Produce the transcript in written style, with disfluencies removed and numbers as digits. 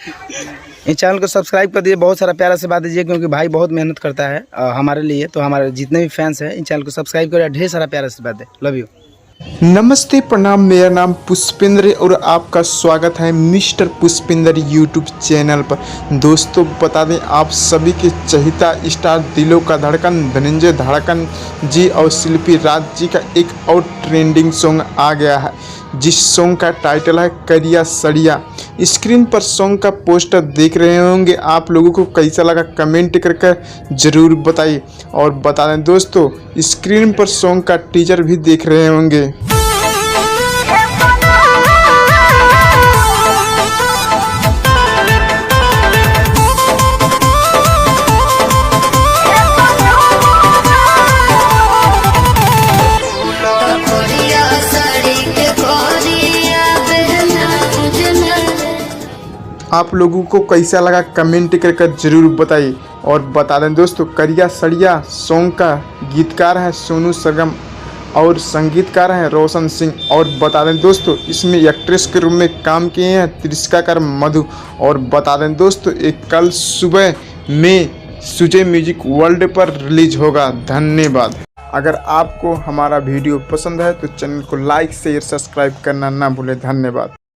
इस चैनल को सब्सक्राइब कर दीजिए, बहुत सारा प्यारा से बात दीजिए, क्योंकि भाई बहुत मेहनत करता है हमारे लिए। तो हमारे जितने भी फैंस हैं इन चैनल को सब्सक्राइब करिए, ढेर सारा प्यारा से बात दे। Love you. नमस्ते, प्रणाम। मेरा नाम पुष्पेंद्र और आपका स्वागत है मिस्टर पुष्पेंद्र यूट्यूब चैनल पर। दोस्तों बता दें, आप सभी के चहेता स्टार दिलों का धड़कन धनंजय धड़कन जी और शिल्पी राज जी का एक और ट्रेंडिंग सॉन्ग आ गया है, जिस सॉन्ग का टाइटल है करिया सड़िया। स्क्रीन पर सॉन्ग का पोस्टर देख रहे होंगे, आप लोगों को कैसा लगा कमेंट करके ज़रूर बताइए। और बता दें दोस्तों, स्क्रीन पर सॉन्ग का टीजर भी देख रहे होंगे। आप लोगों को कैसा लगा कमेंट करके ज़रूर बताइए। और बता दें दोस्तों, करिया सड़िया सॉन्ग का गीतकार है सोनू सरगम और संगीतकार हैं रोशन सिंह। और बता दें दोस्तों, इसमें एक्ट्रेस के रूप में काम किए हैं त्रिशकाकर मधु। और बता दें दोस्तों, एक कल सुबह में सुजय म्यूजिक वर्ल्ड पर रिलीज होगा। धन्यवाद। अगर आपको हमारा वीडियो पसंद है तो चैनल को लाइक शेयर सब्सक्राइब करना ना भूलें। धन्यवाद।